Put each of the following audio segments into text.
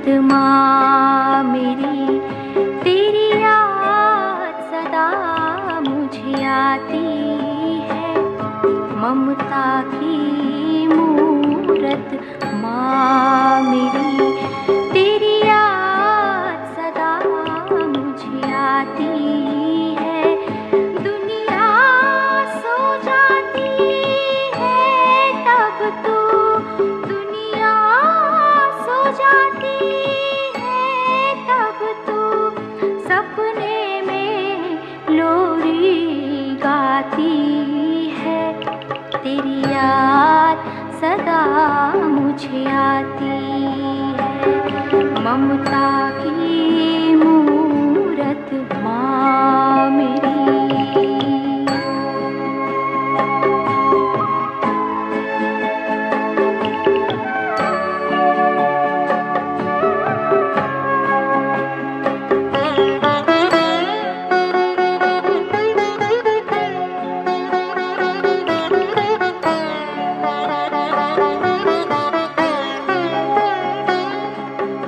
माँ मेरी, तेरी याद सदा मुझे आती है। ममता की मूरत माँ मेरी, तेरी याद सदा मुझे आती है। दुनिया सो जाती है तब तो, दुनिया सो जाती है तब तो, सपने में लोरी गाती है। तेरी याद सदा मुझे आती है। ममता की मूरत माँ मेरी।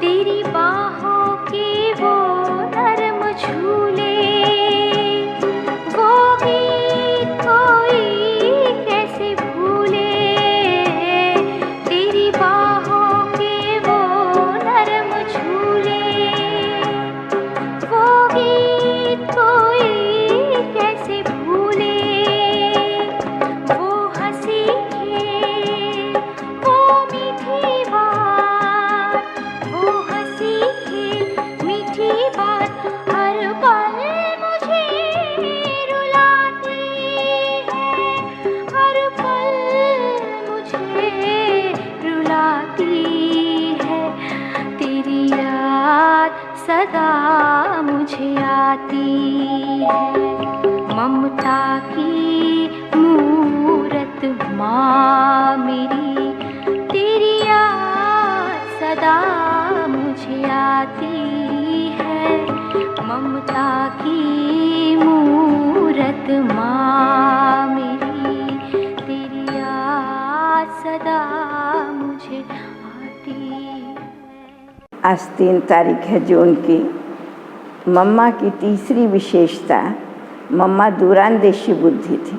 तेरी बाहों के वो नरम झूले, वो गीत कोई कैसे भूले। तेरी बाहों के वो नरम झूले, वो गीत कोई कैसे भूले। वो हंसी खेल, वो मीठी बात, वो हंसी खेल मीठी बात, हर पल मुझे रुलाती है। हर पल मुझे रुलाती है। तेरी याद सदा मुझे आती है। ममता की मूरत माँ मेरी, तेरी याद सदा मुझे आती है। ममता की मूरत माँ मेरी, तेरी याद सदा मुझे आती है। आज 3 तारीख है जून की। मम्मा की तीसरी विशेषता, मम्मा दूरांदेशी बुद्धि थी।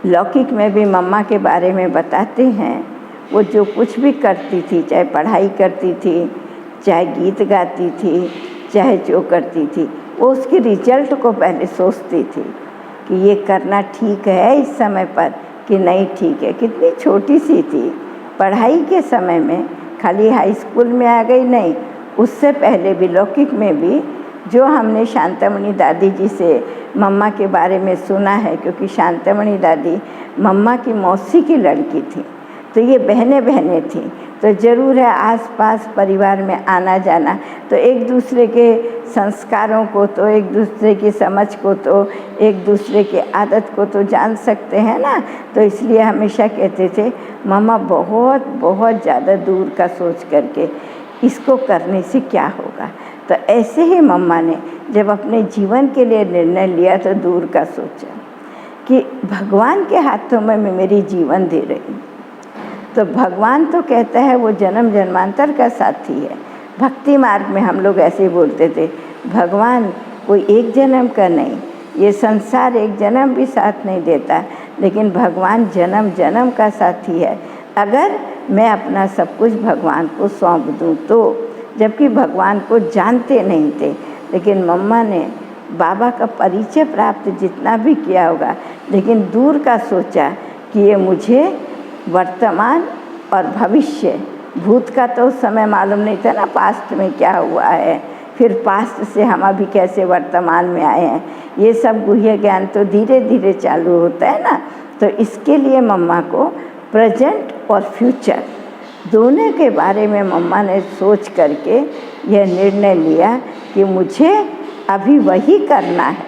लौकिक में भी मम्मा के बारे में बताते हैं, वो जो कुछ भी करती थी, चाहे पढ़ाई करती थी, चाहे गीत गाती थी, चाहे जो करती थी, वो उसके रिजल्ट को पहले सोचती थी कि ये करना ठीक है इस समय पर कि नहीं ठीक है। कितनी छोटी सी थी, पढ़ाई के समय में खाली हाई स्कूल में आ गई नहीं, उससे पहले भी लौकिक में भी जो हमने शांतामणि दादी जी से मम्मा के बारे में सुना है, क्योंकि शांतामणि दादी मम्मा की मौसी की लड़की थी, तो ये बहनें बहनें थीं, तो ज़रूर है आसपास परिवार में आना जाना, तो एक दूसरे के संस्कारों को, तो एक दूसरे की समझ को, तो एक दूसरे की आदत को तो जान सकते हैं ना। तो इसलिए हमेशा कहते थे मम्मा बहुत बहुत ज़्यादा दूर का सोच करके इसको करने से क्या होगा। तो ऐसे ही मम्मा ने जब अपने जीवन के लिए निर्णय लिया तो दूर का सोचा कि भगवान के हाथों में मैं मेरी जीवन दे रही हूँ। तो भगवान तो कहता है वो जन्म जन्मांतर का साथी है। भक्ति मार्ग में हम लोग ऐसे ही बोलते थे, भगवान कोई एक जन्म का नहीं, ये संसार एक जन्म भी साथ नहीं देता, लेकिन भगवान जन्म जन्म का साथी है अगर मैं अपना सब कुछ भगवान को सौंप दूँ तो। जबकि भगवान को जानते नहीं थे, लेकिन मम्मा ने बाबा का परिचय प्राप्त जितना भी किया होगा, लेकिन दूर का सोचा कि ये मुझे वर्तमान और भविष्य, भूत का तो उस समय मालूम नहीं था ना, पास्ट में क्या हुआ है, फिर पास्ट से हम अभी कैसे वर्तमान में आए हैं, ये सब गुह्य ज्ञान तो धीरे धीरे चालू होता है ना। तो इसके लिए मम्मा को प्रेजेंट और फ्यूचर दोनों के बारे में मम्मा ने सोच करके यह निर्णय लिया कि मुझे अभी वही करना है,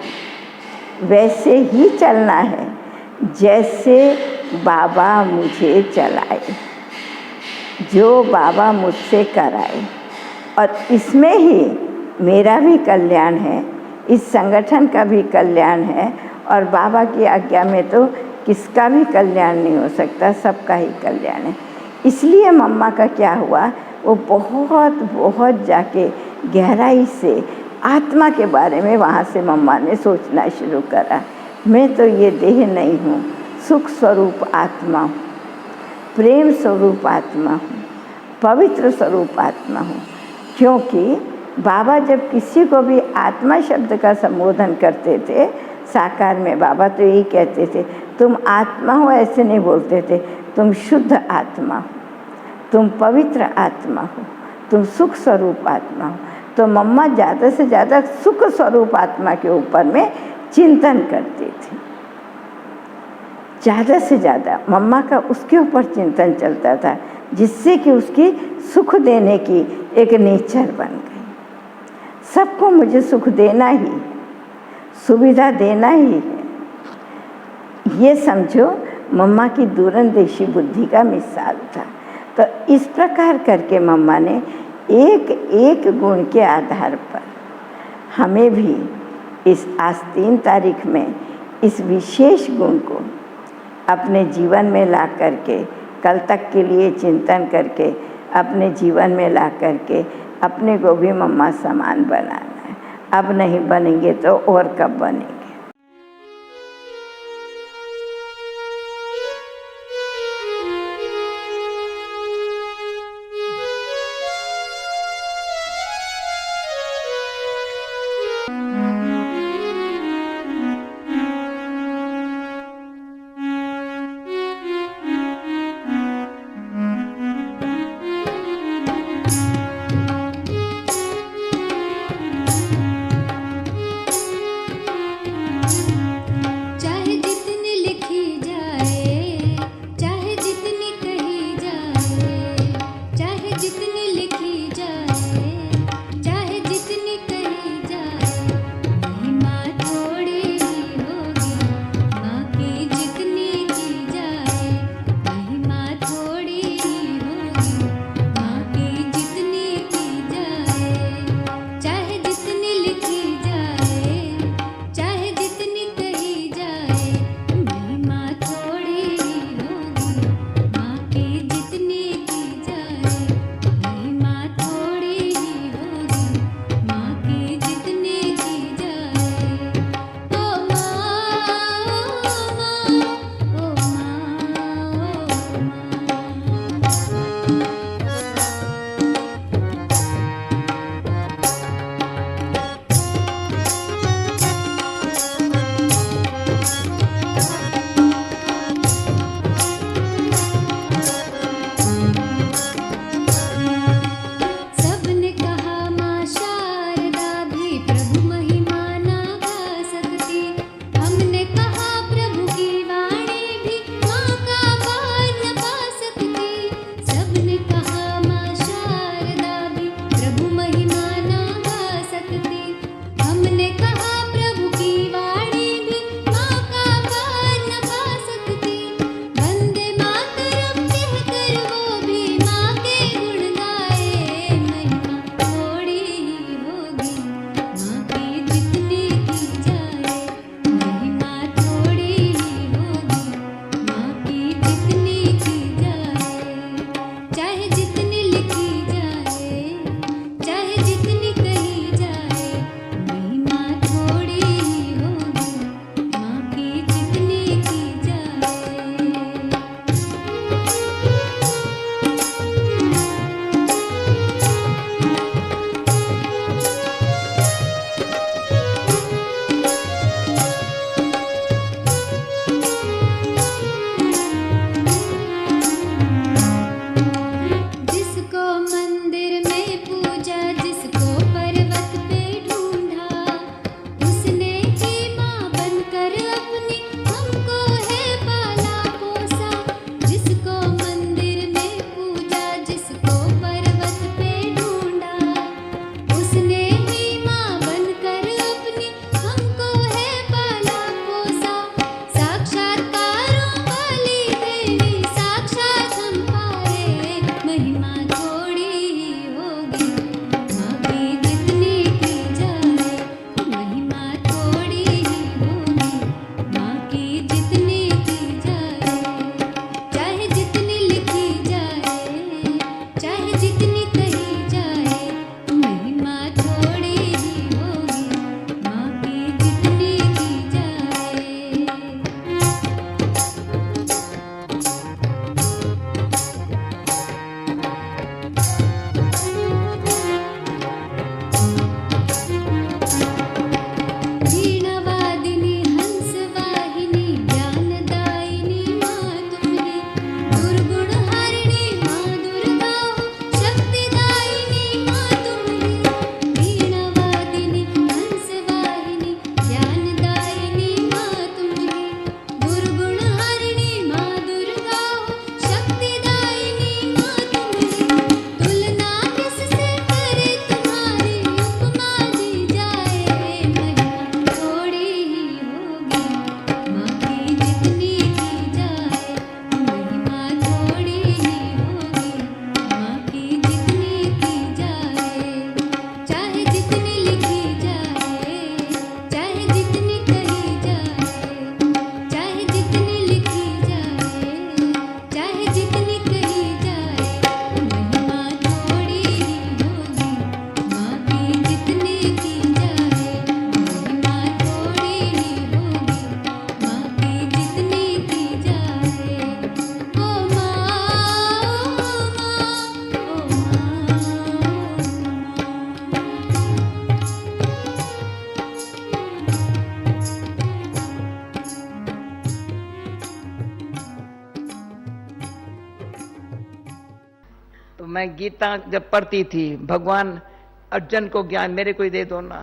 वैसे ही चलना है जैसे बाबा मुझे चलाए, जो बाबा मुझसे कराए, और इसमें ही मेरा भी कल्याण है, इस संगठन का भी कल्याण है, और बाबा की आज्ञा में तो किसका भी कल्याण नहीं हो सकता, सबका ही कल्याण है। इसलिए मम्मा का क्या हुआ, वो बहुत बहुत जाके गहराई से आत्मा के बारे में वहाँ से मम्मा ने सोचना शुरू करा। मैं तो ये देह नहीं हूँ, सुख स्वरूप आत्मा हूँ, प्रेम स्वरूप आत्मा हूँ, पवित्र स्वरूप आत्मा हूँ। क्योंकि बाबा जब किसी को भी आत्मा शब्द का संबोधन करते थे साकार में, बाबा तो यही कहते थे, तुम आत्मा हो ऐसे नहीं बोलते थे, तुम शुद्ध आत्मा हो, तुम पवित्र आत्मा हो, तुम सुख स्वरूप आत्मा हो। तो मम्मा ज़्यादा से ज़्यादा सुख स्वरूप आत्मा के ऊपर में चिंतन करती थी। ज़्यादा से ज़्यादा मम्मा का उसके ऊपर चिंतन चलता था, जिससे कि उसकी सुख देने की एक नेचर बन गई। सबको मुझे सुख देना ही है, सुविधा देना ही है, ये समझो मम्मा की दूरंदेशी बुद्धि का मिसाल था। तो इस प्रकार करके मम्मा ने एक एक गुण के आधार पर हमें भी इस आज 3 तारीख में इस विशेष गुण को अपने जीवन में ला करके, कल तक के लिए चिंतन करके अपने जीवन में ला करके अपने को भी मम्मा समान बनाना है। अब नहीं बनेंगे तो और कब बनेंगे। मैं गीता जब पढ़ती थी, भगवान अर्जुन को ज्ञान मेरे को ही दे दो ना,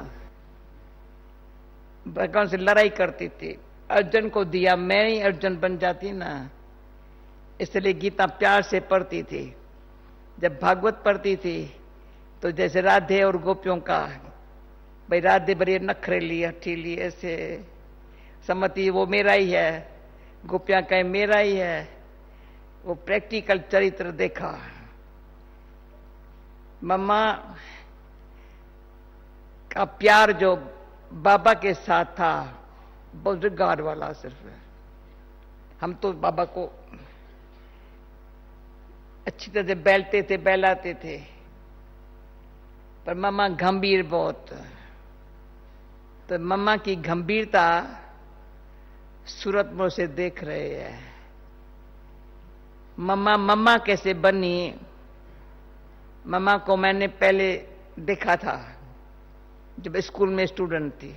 भगवान से लड़ाई करती थी, अर्जुन को दिया मैं ही अर्जुन बन जाती ना। इसलिए गीता प्यार से पढ़ती थी। जब भागवत पढ़ती थी तो जैसे राधे और गोपियों का, भाई राधे बड़ी नखरेली हठीली ऐसे समझती वो मेरा ही है, गोपियां कहे मेरा ही है। वो प्रैक्टिकल चरित्र देखा। मम्मा का प्यार जो बाबा के साथ था बहुत रिगार्ड वाला सिर्फ। हम तो बाबा को अच्छी तरह से बैलते थे, बहलाते थे, पर मम्मा गंभीर बहुत। तो मम्मा की गंभीरता सूरत मोड़ से देख रहे हैं। मम्मा कैसे बनी, मम्मा को मैंने पहले देखा था जब स्कूल में स्टूडेंट थी।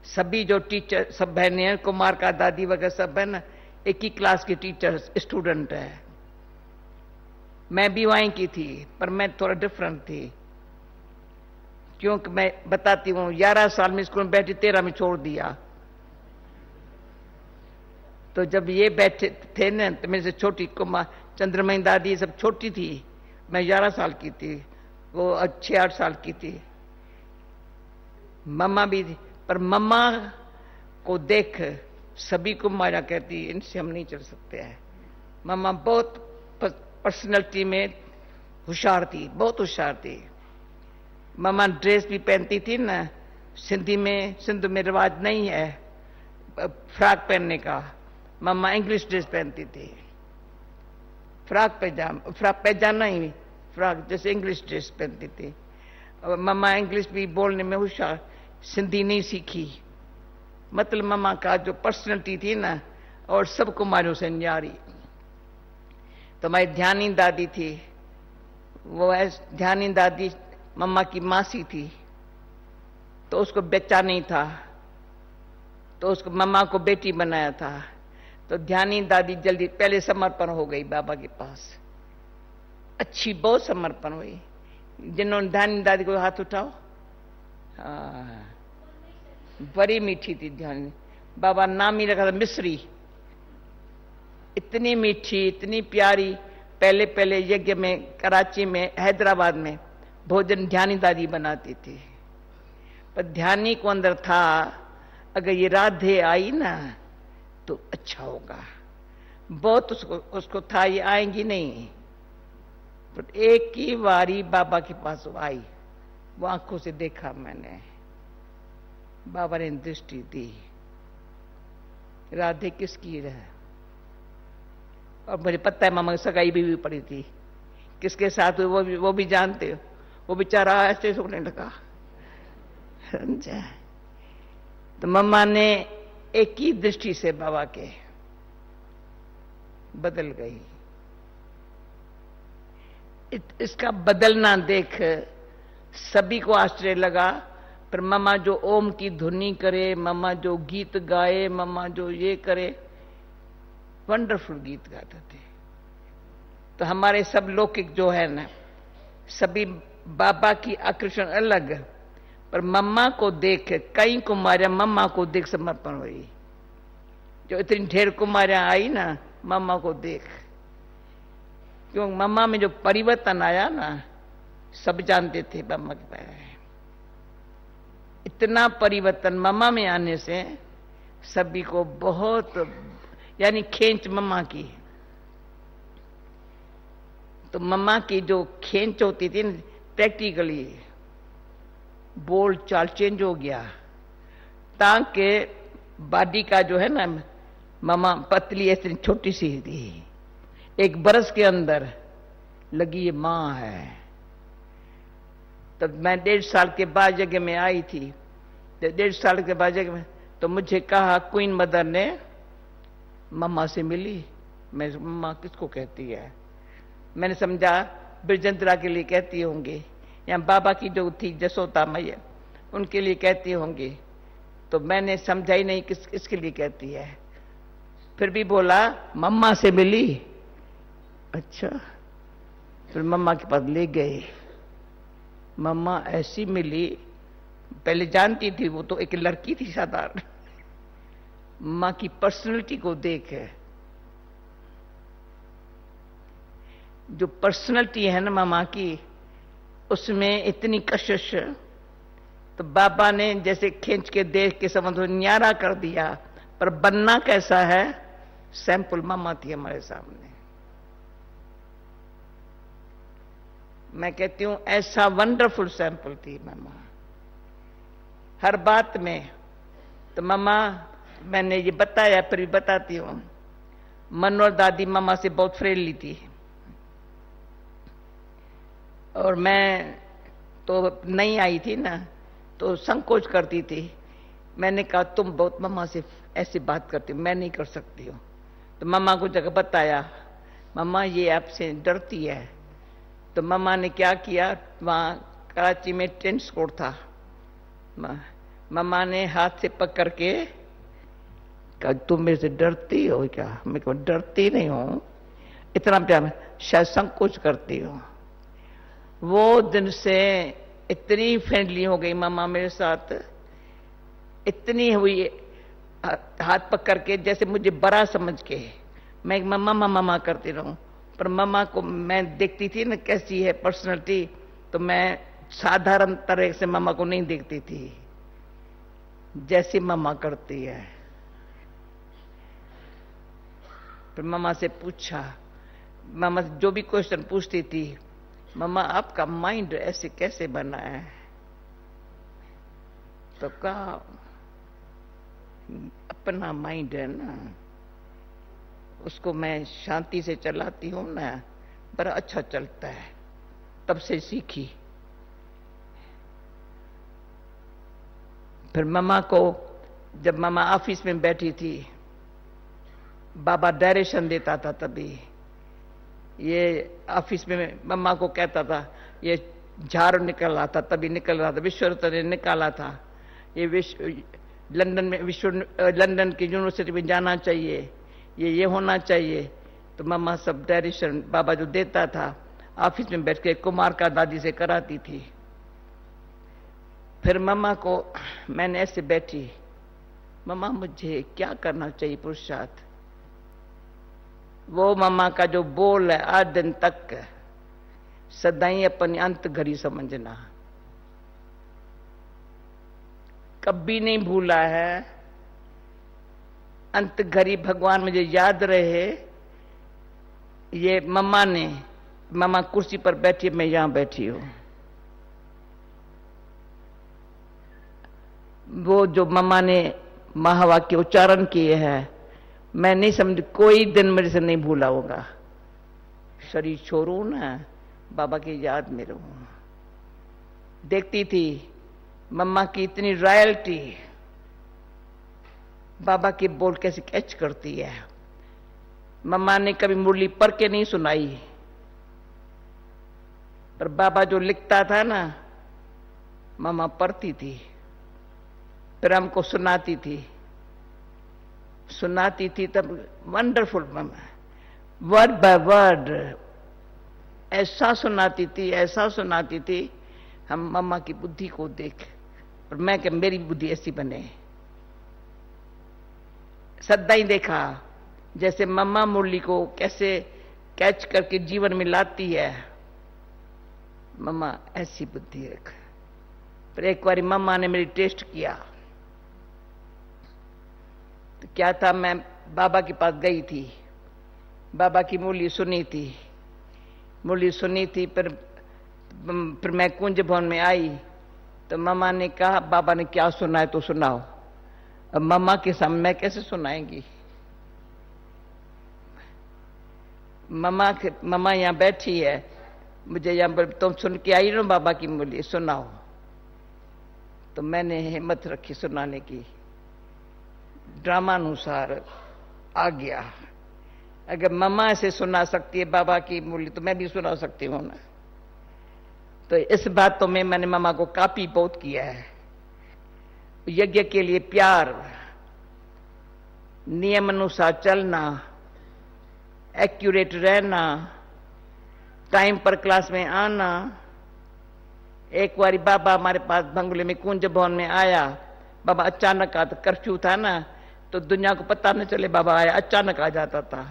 सभी जो टीचर सब बहनें हैं, कुमार का दादी वगैरह सब है ना, एक ही क्लास की टीचर स्टूडेंट है। मैं भी वहीं की थी, पर मैं थोड़ा डिफरेंट थी, क्योंकि मैं बताती हूँ 11 साल में स्कूल में बैठी, 13 में छोड़ दिया। तो जब ये बैठे थे ना, तो मेरे से छोटी कुमार चंद्रमयी दादी सब छोटी थी, मैं 11 साल की थी, वो 6-8 साल की थी। मम्मा भी थी, पर मम्मा को देख सभी को माया कहती इनसे हम नहीं चल सकते हैं। मम्मा बहुत पर्सनैलिटी में होशियार थी, बहुत होशियार थी। मम्मा ड्रेस भी पहनती थी ना, सिंध में रिवाज नहीं है फ्रॉक पहनने का। मम्मा इंग्लिश ड्रेस पहनती थी, फ्रॉक पैजामा ही, फ्रॉक जैसे इंग्लिश ड्रेस पहनती थी। और मम्मा इंग्लिश भी बोलने में होशियार, सिंधी नहीं सीखी। मतलब मम्मा का जो पर्सनैलिटी थी ना, और सबको मारो से न्यारी। तो हमारी ध्यानी दादी थी, वो ध्यानी दादी मम्मा की मासी थी, तो उसको बच्चा नहीं था, तो उसको मम्मा को बेटी बनाया था। तो ध्यानी दादी जल्दी पहले समर्पण हो गई बाबा के पास, अच्छी बहुत समर्पण हुई। जिन्होंने ध्यानी दादी को हाथ उठाओ, हाँ, बड़ी मीठी थी ध्यानी। बाबा नाम ही रखा था मिश्री, इतनी मीठी इतनी प्यारी। पहले यज्ञ में कराची में हैदराबाद में भोजन ध्यानी दादी बनाती थी, पर ध्यानी को अंदर था अगर ये राधे आई ना तो अच्छा होगा। बहुत उसको था ये आएंगी नहीं, पर एक ही बारी बाबा के पास आई, वो आंखों से देखा मैंने, बाबा ने दृष्टि दी, राधे किसकी है। और मुझे पता है मामा की सगाई भी पड़ी थी, किसके साथ हुई वो भी जानते हो। वो बेचारा ऐसे सोने लगा। तो मम्मा ने एक ही दृष्टि से बाबा के बदल गई। इसका बदलना देख सभी को आश्चर्य लगा, पर मम्मा जो ओम की धुनी करे, मम्मा जो गीत गाए, मम्मा जो ये करे, वंडरफुल गीत गाते थे। तो हमारे सब लौकिक जो है ना, सभी बाबा की आकर्षण अलग, पर मम्मा को देख कई कुमारियां मम्मा को देख समर्पण हुई। जो इतनी ढेर कुमारियां आई ना मम्मा को देख, क्यों मम्मा में जो परिवर्तन आया ना, सब जानते थे मम्मा के बारे में। इतना परिवर्तन मम्मा में आने से सभी को बहुत, यानी खींच मम्मा की। तो मम्मा की जो खींच होती थी प्रैक्टिकली बोल चाल चेंज हो गया, ताकि बॉडी का जो है ना, मम्मा पतली ऐसी छोटी सी थी, 1 बरस के अंदर लगी ये मां है। तब मैं 1.5 साल के बाद जगह में आई थी, 1.5 साल के बाद जगह में, तो मुझे कहा क्वीन मदर ने मम्मा से मिली। मैं मम्मा किसको कहती है, मैंने समझा बिरजंतरा के लिए कहती होंगी, या बाबा की जो थी जसोदा मैया उनके लिए कहती होंगी। तो मैंने समझा ही नहीं किसके लिए कहती है। फिर भी बोला मम्मा से मिली, अच्छा फिर मम्मा के पास ले गए। मम्मा ऐसी मिली, पहले जानती थी, वो तो एक लड़की थी साधारण। माँ की पर्सनैलिटी को देख, जो पर्सनैलिटी है ना मामा की, उसमें इतनी कशिश, तो बाबा ने जैसे खींच के देख के समझो न्यारा कर दिया। पर बनना कैसा है, सैंपल मामा थी हमारे सामने। मैं कहती हूं ऐसा वंडरफुल सैंपल थी मामा हर बात में। तो मामा, मैंने ये बताया फिर भी बताती हूं, मनोहर दादी मामा से बहुत फ्रेंडली थी, और मैं तो नहीं आई थी ना, तो संकोच करती थी। मैंने कहा तुम बहुत मम्मा से ऐसी बात करती हो, मैं नहीं कर सकती हूँ। तो मम्मा को जगह बताया, मम्मा ये आपसे डरती है। तो मम्मा ने क्या किया, वहाँ कराची में टेनिस कोर्ट था, मम्मा ने हाथ से पकड़ के कहा तुम मेरे से डरती हो क्या? मैं कहा डरती नहीं हूँ, इतना प्यार, शायद संकोच करती हूँ। वो दिन से इतनी फ्रेंडली हो गई मम्मा मेरे साथ, इतनी हुई हाथ पकड़ के जैसे मुझे बड़ा समझ के। मैं मम्मा मम्मा करती रहूं, पर मम्मा को मैं देखती थी ना कैसी है पर्सनालिटी, तो मैं साधारण तरह से मम्मा को नहीं देखती थी, जैसी मम्मा करती है। फिर मम्मा से पूछा, मम्मा जो भी क्वेश्चन पूछती थी, मम्मा आपका माइंड ऐसे कैसे बना है? तो कहा अपना माइंड है ना, उसको मैं शांति से चलाती हूं ना, बड़ा अच्छा चलता है, तब से सीखी। फिर मम्मा को, जब मम्मा ऑफिस में बैठी थी, बाबा डायरेक्शन देता था, तभी ये ऑफिस में मम्मा को कहता था, ये झाड़ू निकल रहा था, तभी निकल रहा था, विश्वरत्न ने निकाला था, ये लंदन में लंदन की यूनिवर्सिटी में जाना चाहिए, ये होना चाहिए। तो मम्मा सब डायरेक्शन बाबा जो देता था, ऑफिस में बैठ के कुमार का दादी से कराती थी। फिर मम्मा को मैंने ऐसे बैठी, मम्मा मुझे क्या करना चाहिए पुरुषार्थ? वो मम्मा का जो बोल है आज दिन तक, सदाई अपनी अंत घड़ी समझना, कभी नहीं भूला है। अंत घड़ी भगवान मुझे याद रहे। ये मम्मा ने, मम्मा कुर्सी पर बैठी, मैं यहां बैठी हूं। वो जो मम्मा ने महावाक्य उच्चारण किए हैं, मैं नहीं समझ, कोई दिन मेरे से नहीं भूला होगा। शरीर छोड़ू ना, बाबा की याद में रहूं। देखती थी मम्मा की इतनी रॉयल्टी, बाबा के बोल कैसे कैच करती है। मम्मा ने कभी मुरली पढ़ के नहीं सुनाई, पर बाबा जो लिखता था ना, मम्मा पढ़ती थी, फिर हमको सुनाती थी तब वंडरफुल मम्मा, वर्ड बाय वर्ड ऐसा सुनाती थी। हम मम्मा की बुद्धि को देख, और मैं कि मेरी बुद्धि ऐसी बने। सदा ही देखा जैसे मम्मा मुरली को कैसे कैच करके जीवन में लाती है, मम्मा ऐसी बुद्धि रख। पर एक बार मम्मा ने मेरी टेस्ट किया, तो क्या था, मैं बाबा के पास गई थी, बाबा की मुरली सुनी थी। फिर मैं कुंज भवन में आई, तो मम्मा ने कहा बाबा ने क्या सुना है तो सुनाओ। अब मम्मा के सामने मैं कैसे सुनाएंगी? मम्मा यहाँ बैठी है, मुझे यहाँ पर तुम सुन के आई ना बाबा की मुरली, सुनाओ। तो मैंने हिम्मत रखी सुनाने की, ड्रामानुसार आ गया। अगर मम्मा ऐसे सुना सकती है बाबा की मुरली, तो मैं भी सुना सकती हूँ ना। तो इस बातों में मैंने मम्मा को काफी बहुत किया है। यज्ञ के लिए प्यार, नियम अनुसार चलना, एक्यूरेट रहना, टाइम पर क्लास में आना। एक बारी बाबा हमारे पास बंगले में कुंज भवन में आया। बाबा अचानक आता, कर्फ्यू था ना, तो दुनिया को पता न चले बाबा आया, अचानक आ जाता था।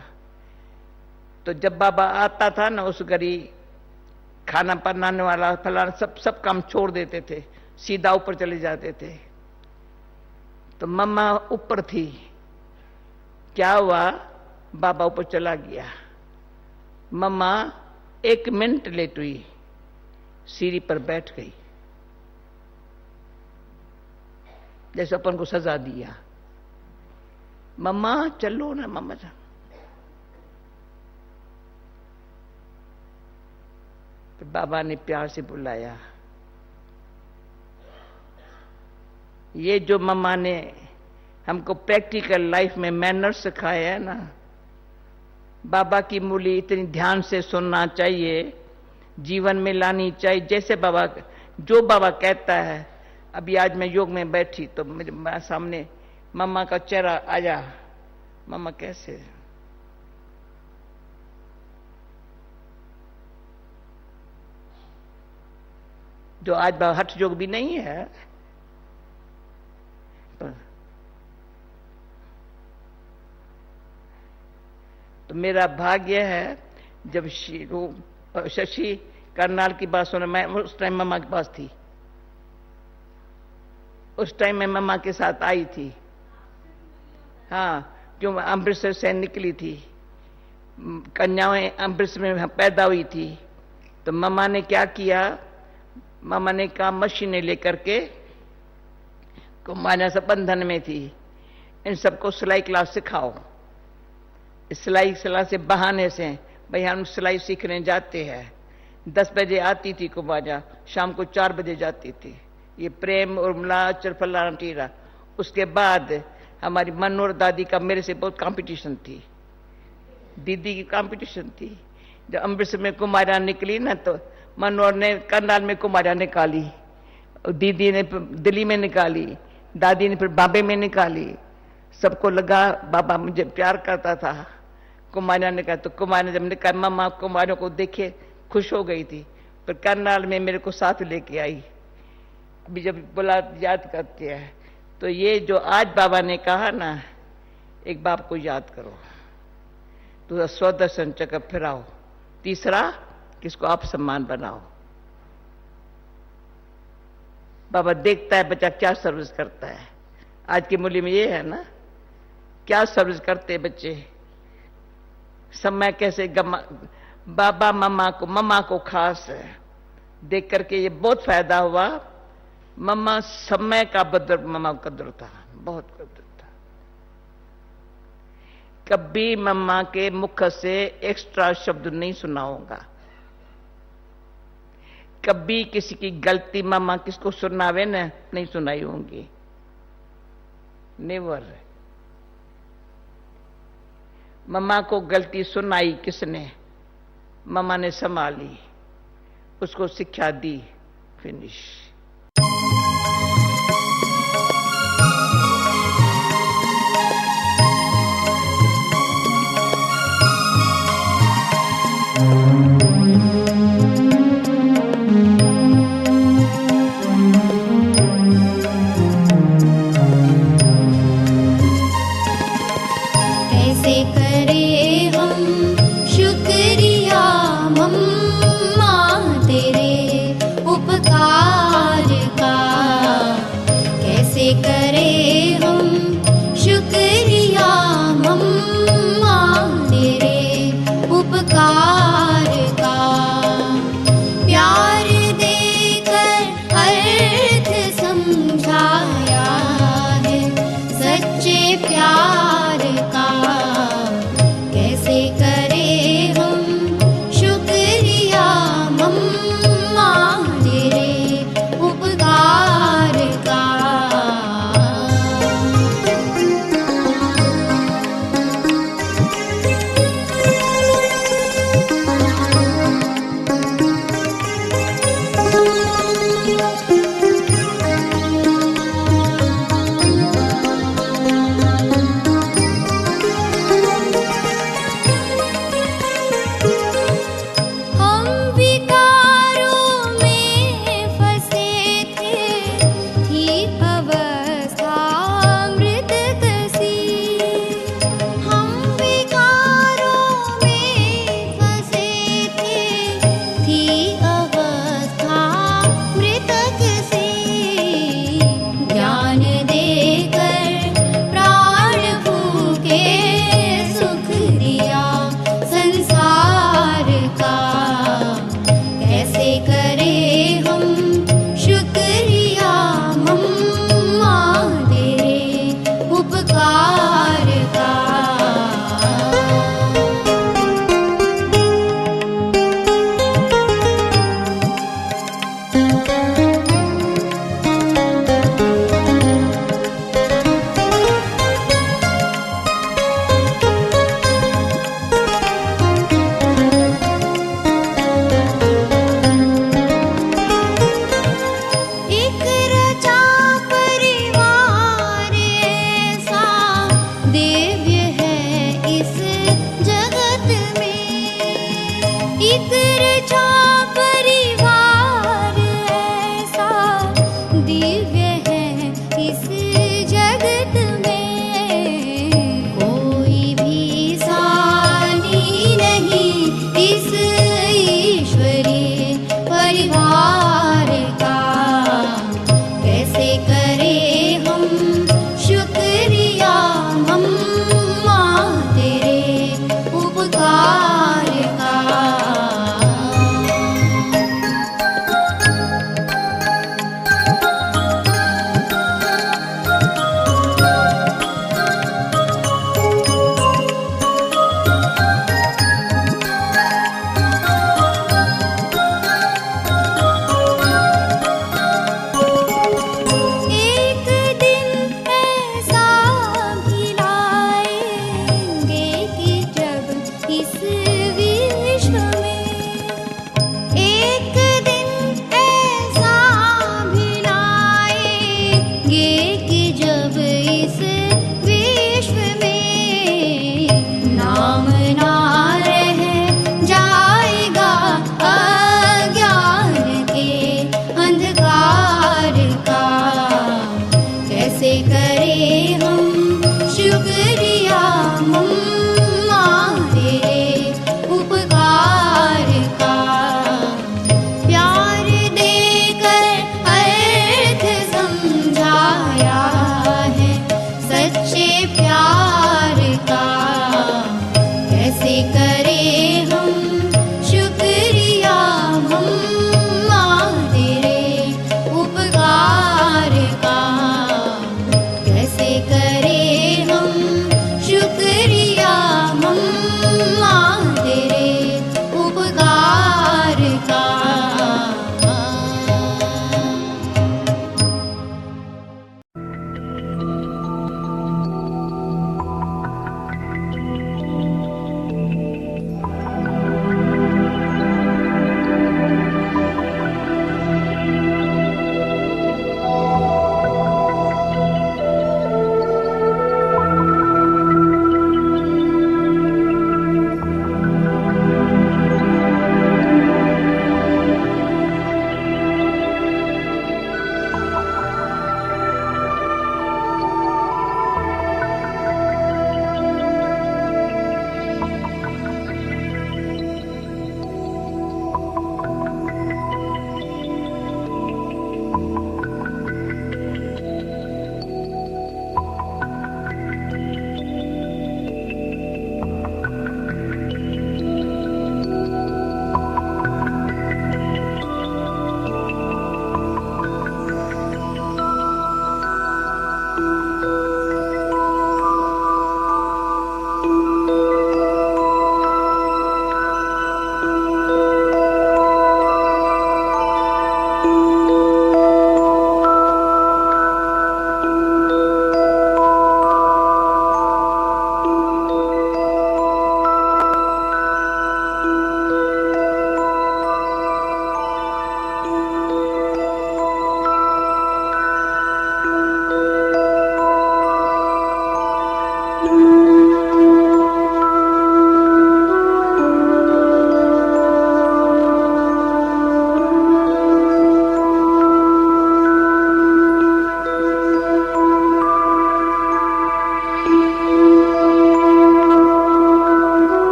तो जब बाबा आता था ना, उस घड़ी खाना बनाने वाला फलाना सब काम छोड़ देते थे, सीधा ऊपर चले जाते थे। तो मम्मा ऊपर थी, क्या हुआ, बाबा ऊपर चला गया। मम्मा 1 मिनट लेट हुई, सीढ़ी पर बैठ गई, जैसे अपन को सजा दिया। मम्मा चलो ना, मम्मा जा। तो बाबा ने प्यार से बुलाया। ये जो मम्मा ने हमको प्रैक्टिकल लाइफ में मैनर्स सिखाया है ना, बाबा की मूली इतनी ध्यान से सुनना चाहिए, जीवन में लानी चाहिए। जैसे बाबा, जो बाबा कहता है। अभी आज मैं योग में बैठी तो मेरे सामने मम्मा का चेहरा आया। मम्मा कैसे, जो आज बाबा हठ योग भी नहीं है, तो मेरा भाग्य है। जब शशि करनाल की बात सुना, मैं उस टाइम मम्मा के पास थी, उस टाइम मैं मम्मा के साथ आई थी। हाँ, क्यों, अमृतसर से निकली थी, कन्याएं अमृतसर में पैदा हुई थी। तो मम्मा ने क्या किया, मम्मा ने कहा मशीनें लेकर के, कुमारियां सब बंधन में थी, इन सबको सिलाई क्लास सिखाओ। सिलाई से बहाने से भाई हम सिलाई सीखने जाते हैं। 10 बजे आती थी कुमारियां, शाम को 4 बजे जाती थी। ये प्रेम उर्मिला चरफला टीरा। उसके बाद हमारी मनोहर दादी का मेरे से बहुत कंपटीशन थी, दीदी की कंपटीशन थी। जब अमृतसर में कुमारियां निकली ना, तो मनोहर ने करनाल में कुमारियां निकाली, दीदी ने दिल्ली में निकाली, दादी ने फिर बॉम्बे में निकाली। सबको लगा बाबा मुझे प्यार करता था। कुमारियां ने कहा, तो कुमारियां जब निकाल, मम्मा कुमारियों को देखे खुश हो गई थी, पर करनाल में मेरे को साथ लेके आई। अभी जब बुला याद करते हैं, तो ये जो आज बाबा ने कहा ना, एक बाप को याद करो, तो स्वदर्शन चक्र फिराओ। तीसरा, किसको आप सम्मान बनाओ। बाबा देखता है बच्चा क्या सर्विस करता है। आज की मूल्य में ये है ना, क्या सर्विस करते बच्चे, समय कैसे बाबा मम्मा को खास देख करके ये बहुत फायदा हुआ। मम्मा समय का बदर, मम्मा का कदर था, बहुत कदर था। कभी मम्मा के मुख से एक्स्ट्रा शब्द नहीं सुना होगा। कभी किसी की गलती मम्मा किसको सुनावे ना, नहीं सुनाई होंगी, नेवर। मम्मा को गलती सुनाई किसने, मम्मा ने संभाली, उसको शिक्षा दी, फिनिश।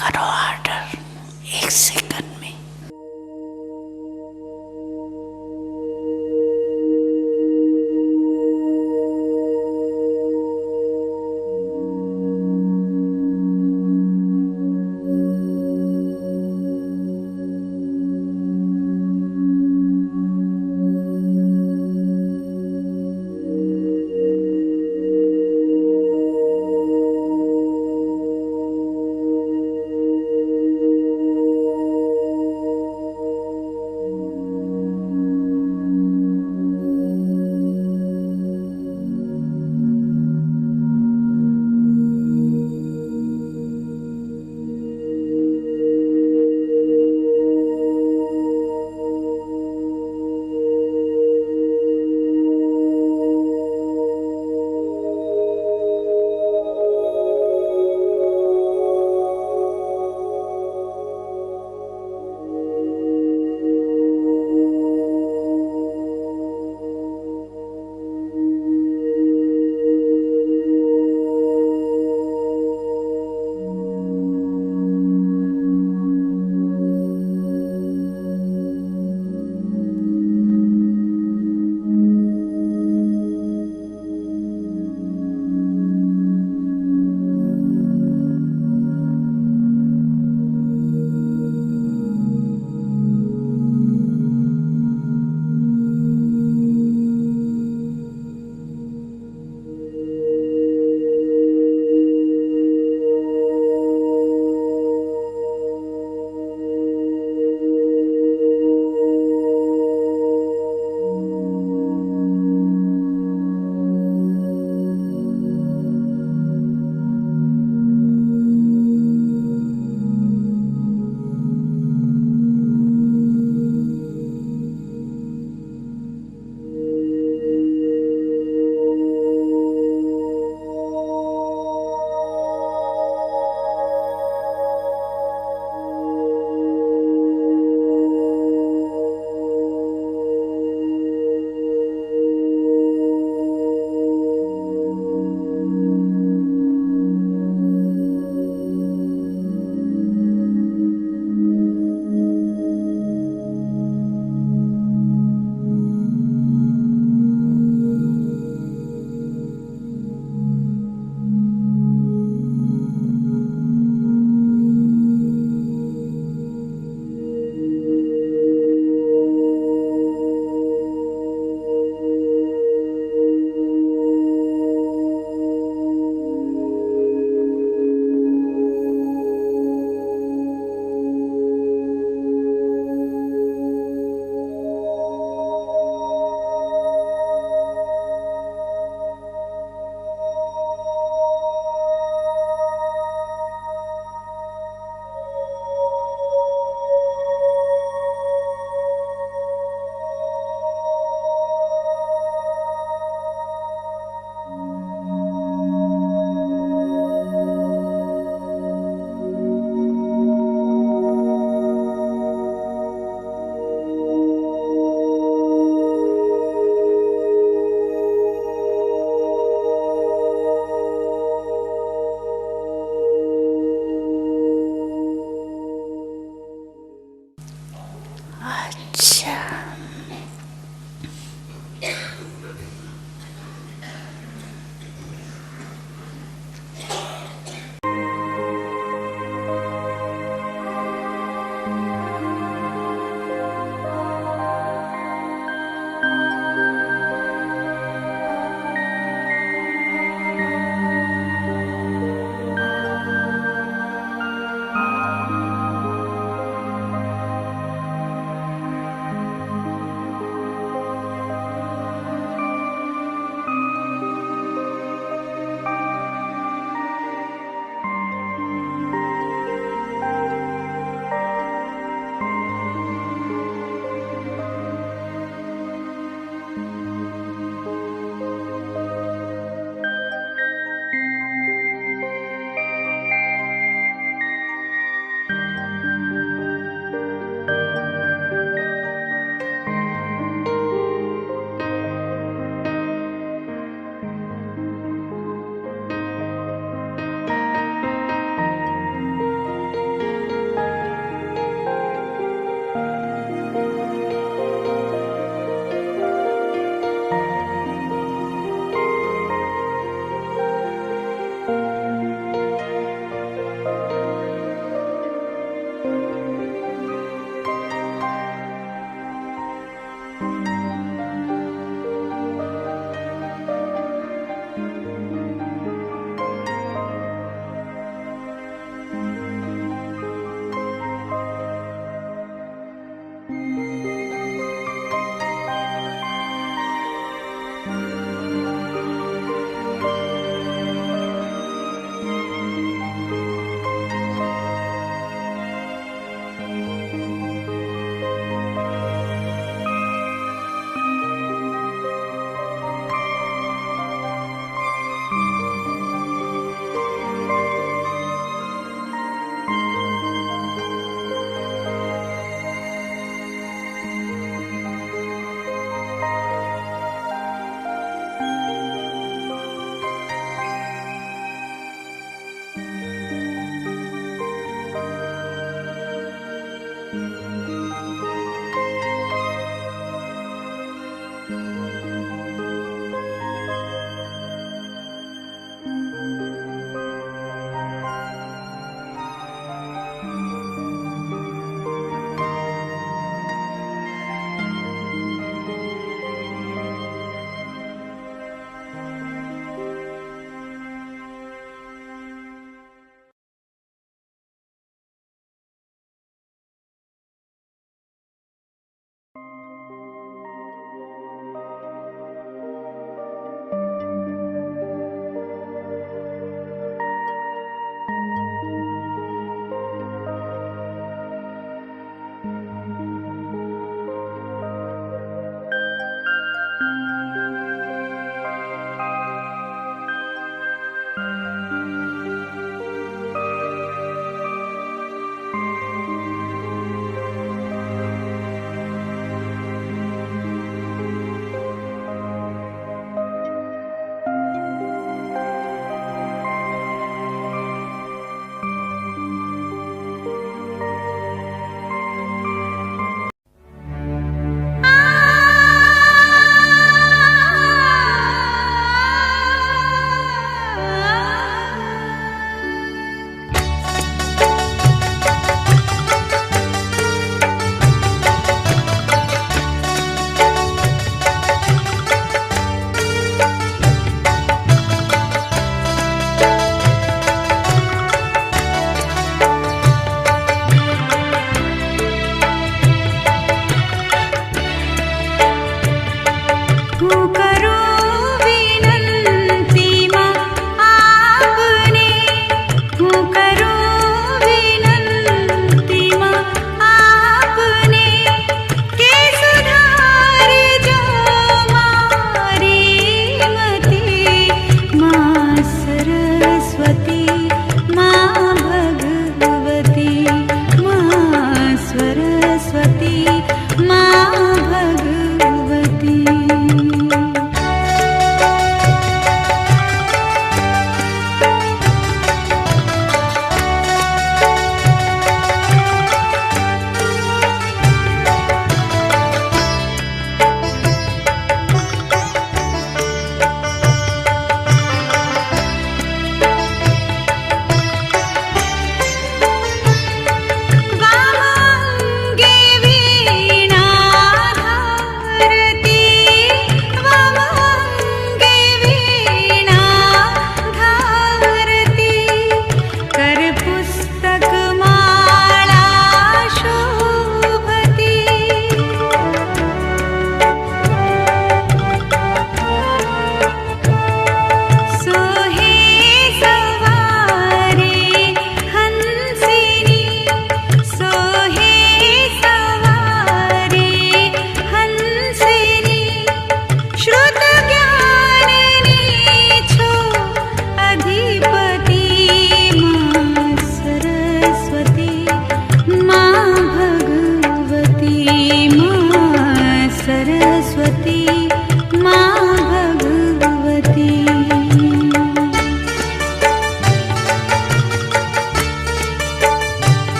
करो। एक सेकंड में।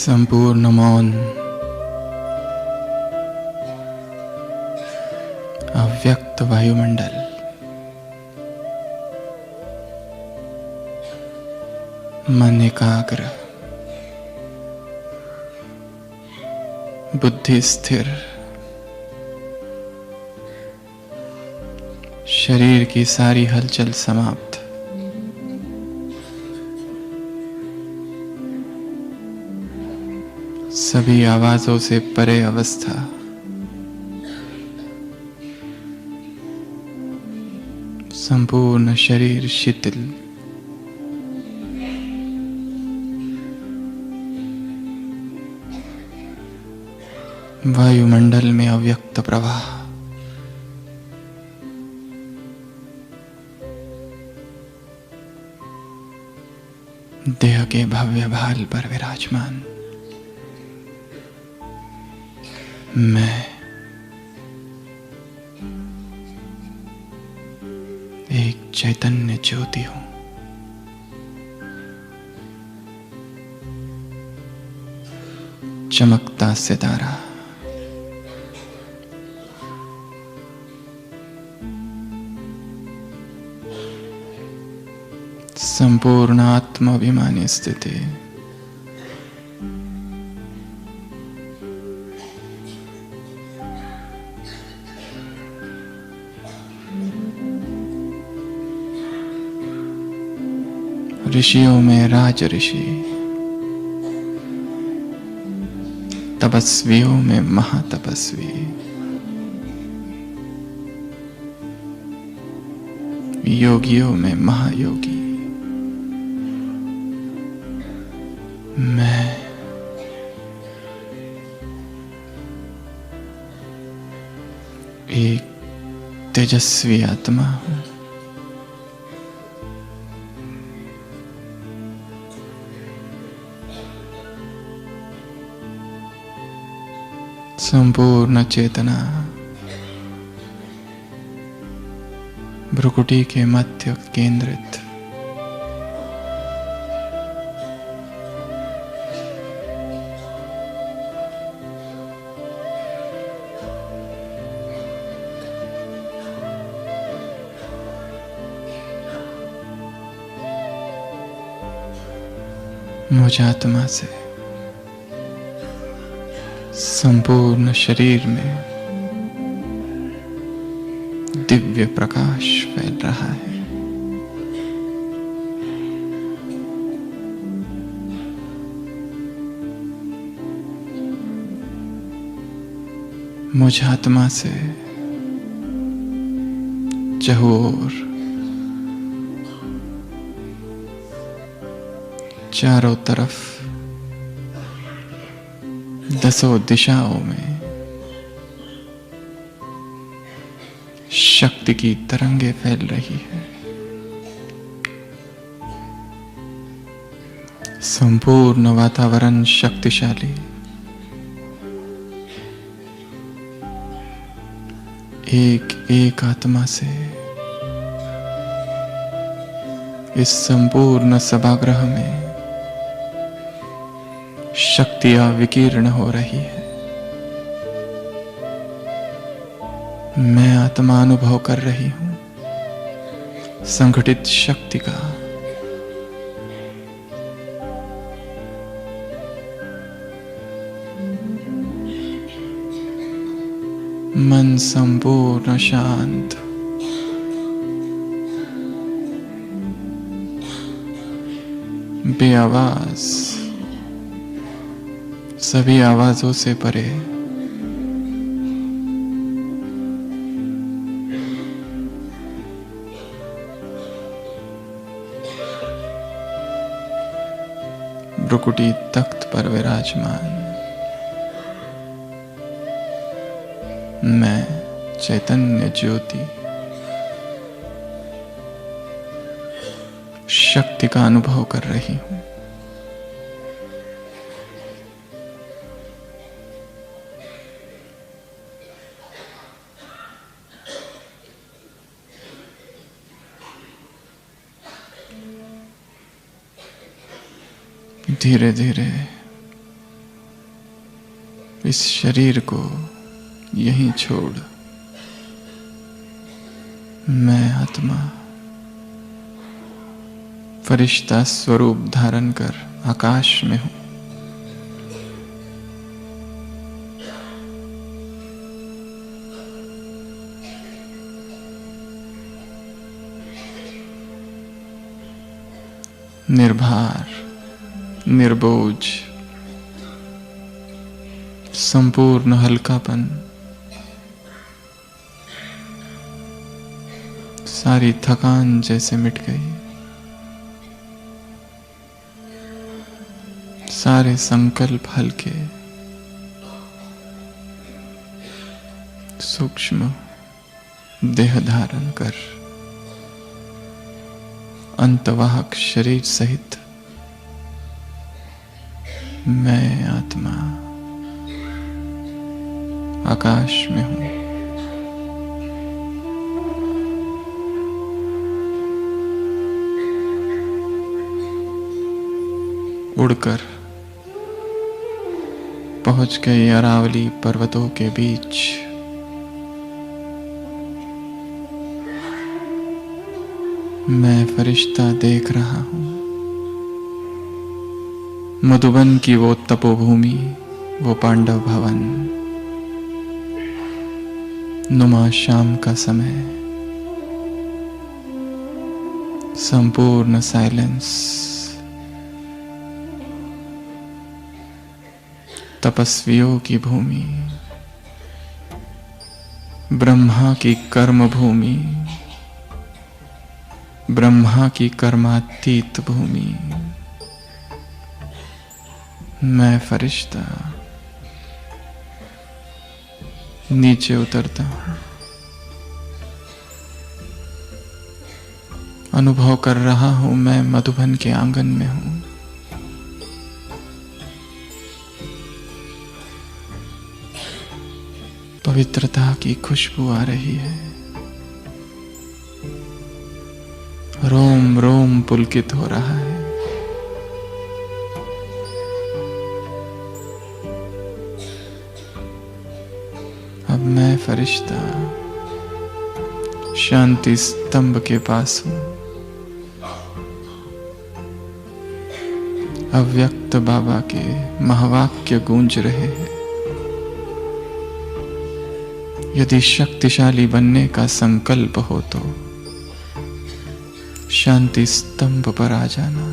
संपूर्ण मौन, अव्यक्त वायुमंडल, मन एकाग्र, बुद्धि स्थिर, शरीर की सारी हलचल समाप्त, सभी आवाजों से परे अवस्था, संपूर्ण शरीर शिथिल, वायुमंडल में अव्यक्त प्रवाह, देह के भव्य भाल पर विराजमान मैं एक चैतन्य ज्योति हूं। चमकता सितारा, संपूर्ण आत्माभिमानी स्थिति, ऋषियों में राज ऋषि, तपस्वियों में महातपस्वी, योगियों में महायोगी, मैं एक तेजस्वी आत्मा हूं। संपूर्ण चेतना भ्रुकुटी के मध्य केंद्रित, मुझ आत्मा से संपूर्ण शरीर में दिव्य प्रकाश फैल रहा है। मुझ आत्मा से चहुओर चारों तरफ दसों दिशाओं में शक्ति की तरंगे फैल रही है। संपूर्ण वातावरण शक्तिशाली, एक एक आत्मा से इस संपूर्ण सभागृह में शक्तियां विकीर्ण हो रही है। मैं आत्मा अनुभव कर रही हूं संगठित शक्ति का। मन संपूर्ण शांत, बेआवाज, सभी आवाजों से परे, भ्रुकुटी तख्त पर विराजमान मैं चैतन्य ज्योति शक्ति का अनुभव कर रही हूं। धीरे धीरे इस शरीर को यहीं छोड़ मैं आत्मा फरिश्ता स्वरूप धारण कर आकाश में हूं। निर्भार, निर्बोझ, संपूर्ण हल्कापन, सारी थकान जैसे मिट गई, सारे संकल्प हल्के, सूक्ष्म देह धारण कर अंतवाहक शरीर सहित मैं आत्मा आकाश में हूं। उड़कर पहुंच गई अरावली पर्वतों के बीच। मैं फरिश्ता देख रहा हूं मधुबन की वो तपोभूमि, वो पांडव भवन, नुमा शाम का समय, संपूर्ण साइलेंस, तपस्वियों की भूमि, ब्रह्मा की कर्म भूमि, ब्रह्मा की कर्मातीत भूमि। मैं फरिश्ता नीचे उतरता हूं, अनुभव कर रहा हूं मैं मधुबन के आंगन में हूं। पवित्रता की खुशबू आ रही है, रोम रोम पुलकित हो रहा है। अब मैं फरिश्ता शांति स्तंभ के पास हूं। अव्यक्त बाबा के महावाक्य गूंज रहे हैं। यदि शक्तिशाली बनने का संकल्प हो तो शांति स्तंभ पर आ जाना।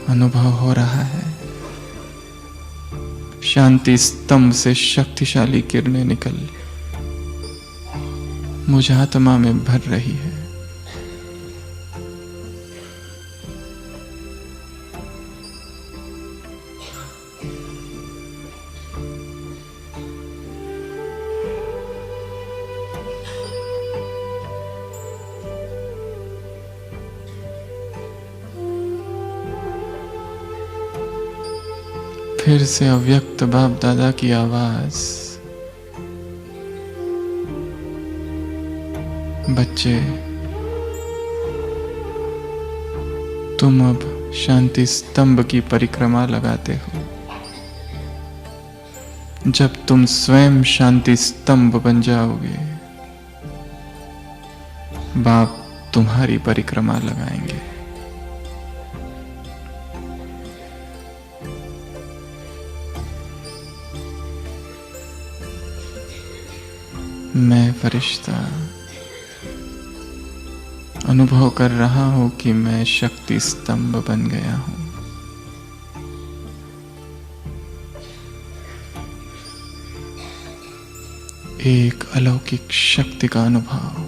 अनुभव हो रहा है शांति स्तंभ से शक्तिशाली किरणें निकल मुझ आत्मा में भर रही है। फिर से अव्यक्त बाप दादा की आवाज, बच्चे तुम अब शांति स्तंभ की परिक्रमा लगाते हो। जब तुम स्वयं शांति स्तंभ बन जाओगे, बाप तुम्हारी परिक्रमा लगाएंगे। मैं फरिश्ता अनुभव कर रहा हूं कि मैं शक्ति स्तंभ बन गया हूं। एक अलौकिक शक्ति का अनुभव।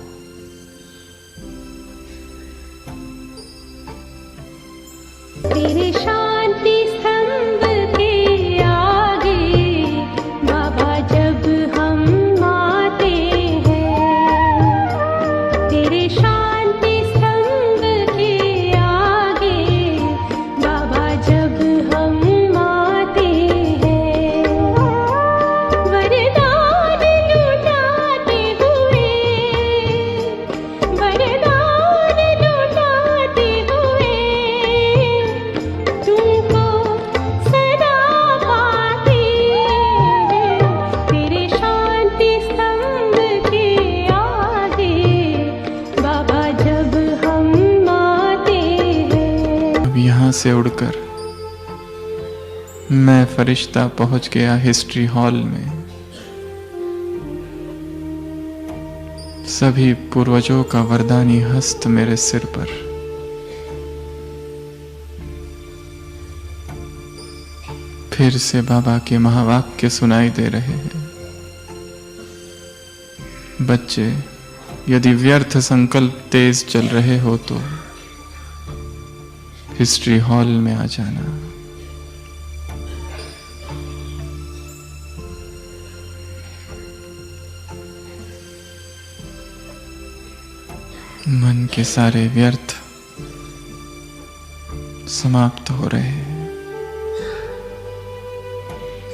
तेरे शांति स्तंभ के आगे बाबा जब हम आते हैं, तेरे शांति स्तंभ के आगे बाबा जब हम आते हैं, वरदान लुटाते हुए यहाँ से उड़कर मैं फरिश्ता पहुंच गया हिस्ट्री हॉल में। सभी पूर्वजों का वरदानी हस्त मेरे सिर पर। फिर से बाबा के महावाक्य सुनाई दे रहे हैं। बच्चे, यदि व्यर्थ संकल्प तेज चल रहे हो तो हिस्ट्री हॉल में आ जाना। मन के सारे व्यर्थ समाप्त हो रहे हैं।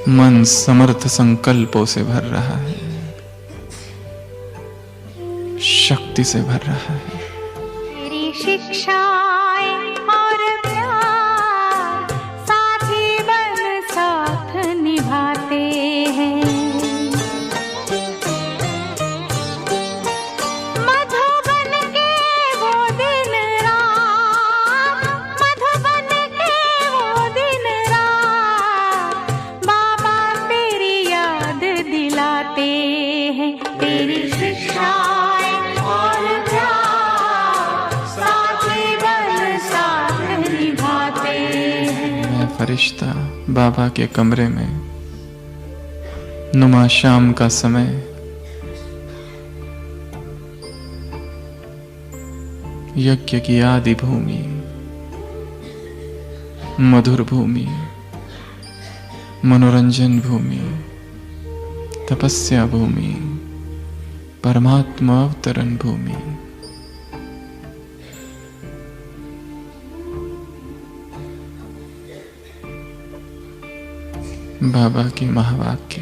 मन समर्थ संकल्पों से भर रहा है, शक्ति से भर रहा है। तेरी शिक्षाएं और प्यार साथी बन साथ निभाते हैं। मधुबन के वो दिन रात, मधुबन के वो दिन रात, बाबा तेरी याद दिलाते हैं। तेरी शिक्षाएं और प्यार साथी बन साथ निभाते हैं। मैं फरिश्ता बाबा के कमरे में नुमा शाम का समय, यज्ञ की आदि भूमि, मधुर भूमि, मनोरंजन भूमि, तपस्या भूमि, परमात्मा अवतरण भूमि। बाबा की महावाक्य।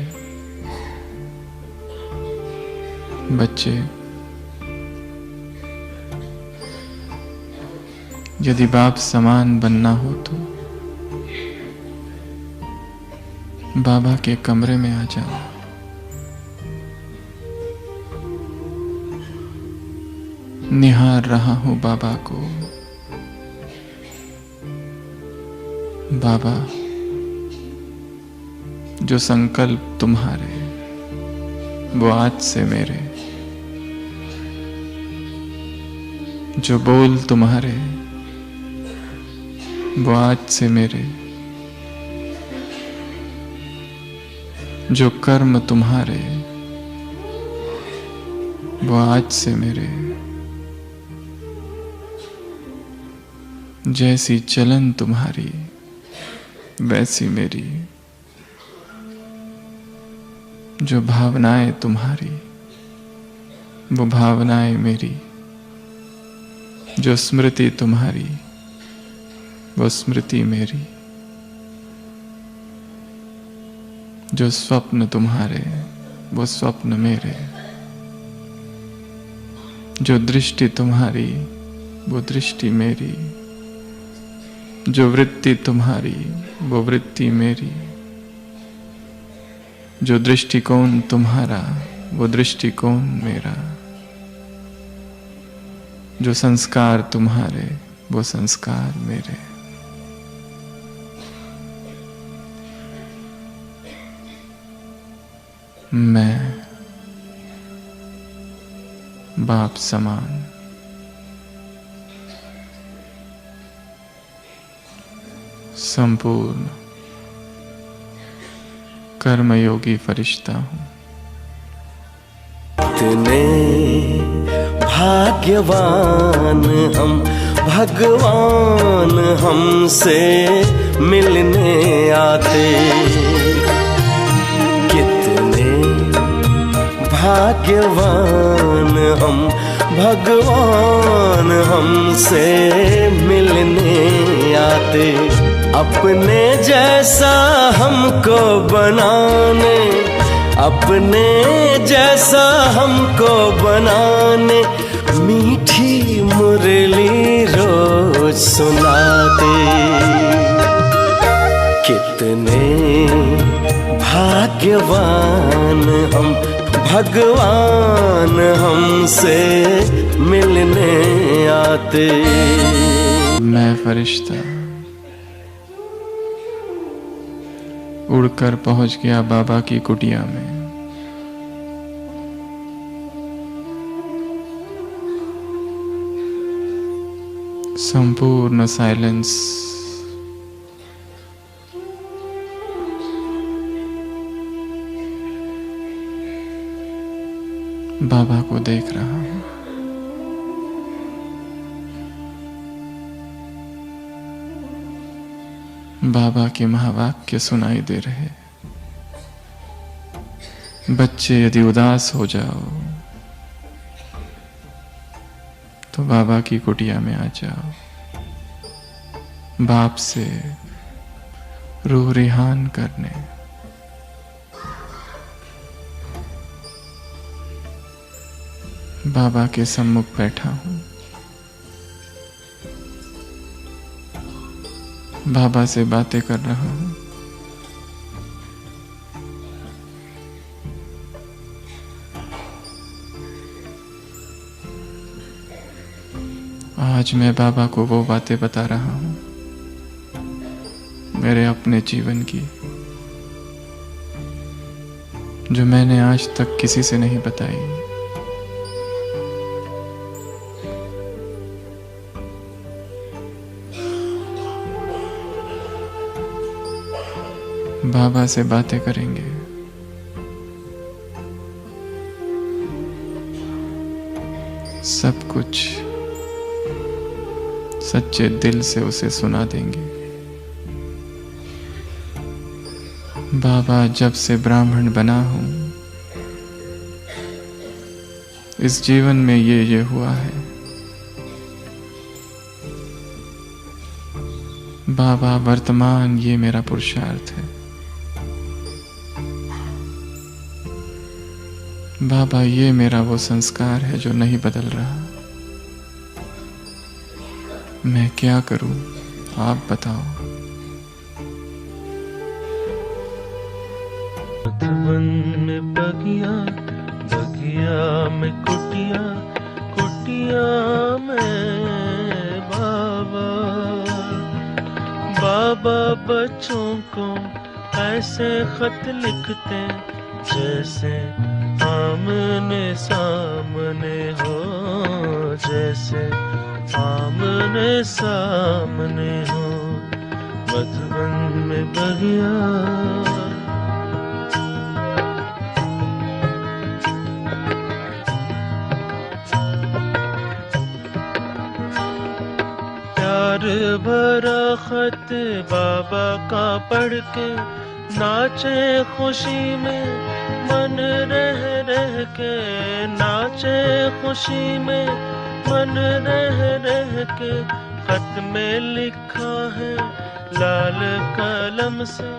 बच्चे, यदि बाप समान बनना हो तो बाबा के कमरे में आ जाओ। निहार रहा हूं बाबा को। बाबा, जो संकल्प तुम्हारे वो आज से मेरे, जो बोल तुम्हारे वो आज से मेरे, जो कर्म तुम्हारे वो आज से मेरे, जैसी चलन तुम्हारी वैसी मेरी, जो भावनाएं तुम्हारी वो भावनाएं मेरी, जो स्मृति तुम्हारी वो स्मृति मेरी, जो स्वप्न तुम्हारे वो स्वप्न मेरे, जो दृष्टि तुम्हारी वो दृष्टि मेरी, जो वृत्ति तुम्हारी वो वृत्ति मेरी, जो दृष्टिकोण तुम्हारा वो दृष्टिकोण मेरा, जो संस्कार तुम्हारे वो संस्कार मेरे। मैं बाप समान संपूर्ण कर्मयोगी फरिश्ता हूं। इतने भाग्यवान हम, भगवान हमसे मिलने आते। कितने भाग्यवान हम, भगवान हमसे मिलने आते। अपने जैसा हमको बनाने, अपने जैसा हमको बनाने, मीठी मुरली रोज सुनाते। कितने भाग्यवान हम, भगवान हमसे मिलने आते। मैं फरिश्ता उड़कर पहुंच गया बाबा की कुटिया में। संपूर्ण साइलेंस। बाबा को देख रहा हूं। बाबा के महावाक्य सुनाई दे रहे। बच्चे यदि उदास हो जाओ तो बाबा की कुटिया में आ जाओ। बाप से रूह रिहान करने। बाबा के सम्मुख बैठा हूं। बाबा से बातें कर रहा हूं। आज मैं बाबा को वो बातें बता रहा हूं मेरे अपने जीवन की, जो मैंने आज तक किसी से नहीं बताई। बाबा से बातें करेंगे। सब कुछ सच्चे दिल से उसे सुना देंगे। बाबा, जब से ब्राह्मण बना हूं इस जीवन में ये हुआ है। बाबा, वर्तमान ये मेरा पुरुषार्थ है। बाबा, ये मेरा वो संस्कार है जो नहीं बदल रहा। मैं क्या करूं, आप बताओ। मधुबन में बगिया, बगिया में कुटिया, कुटिया में बाबा। बाबा बच्चों को ऐसे खत लिखते जैसे आमने सामने हो, जैसे आमने सामने हो। मधुबन में बगिया, प्यार भरा खत बाबा का पढ़ के नाचे खुशी में मन रह रह के, नाचे खुशी में मन रह रह के। खत में लिखा है लाल कलम से,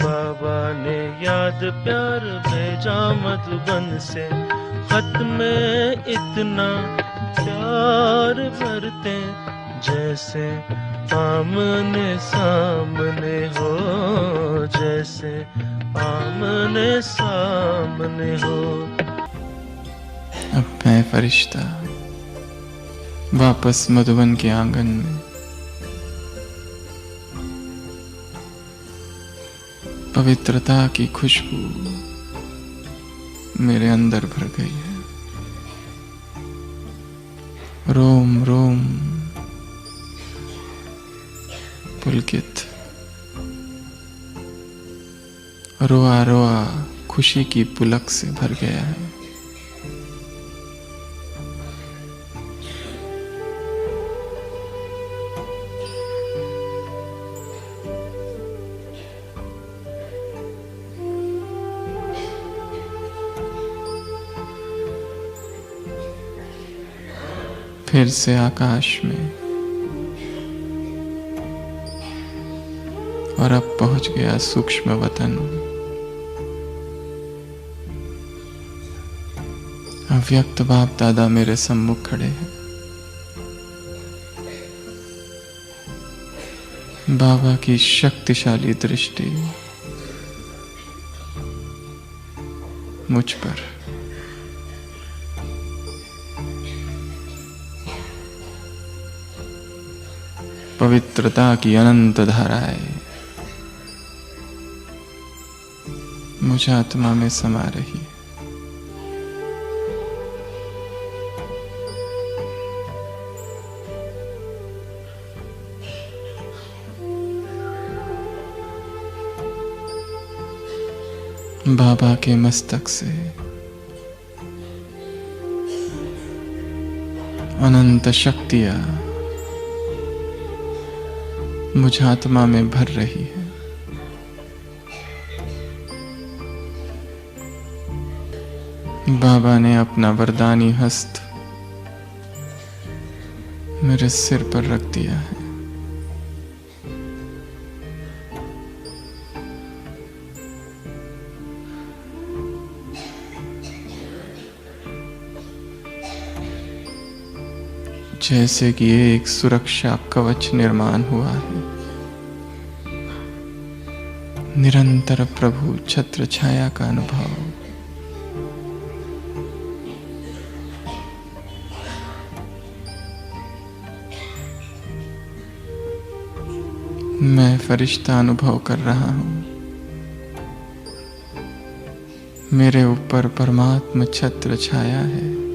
बाबा ने याद प्यार भेजा मधुबन से। खत में इतना प्यार भरते जैसे आमने सामने हो, जैसे आमने सामने हो। अब मैं फरिश्ता वापस मधुबन के आंगन में। पवित्रता की खुशबू मेरे अंदर भर गई है। रोम रोम पुलकित, रोआ रोआ खुशी की पुलक से भर गया है। फिर से आकाश में, और अब पहुंच गया सूक्ष्म वतन। अव्यक्त बाप दादा मेरे सम्मुख खड़े हैं। बाबा की शक्तिशाली दृष्टि मुझ पर। पवित्रता की अनंत धाराएं मुझ आत्मा में समा रही है। बाबा के मस्तक से अनंत शक्तियां मुझ आत्मा में भर रही है। बाबा ने अपना वरदानी हस्त मेरे सिर पर रख दिया है। जैसे कि एक सुरक्षा कवच निर्माण हुआ है। निरंतर प्रभु छत्र छाया का अनुभव। मैं फरिश्ता अनुभव कर रहा हूं। मेरे ऊपर परमात्मा छत्र छाया है।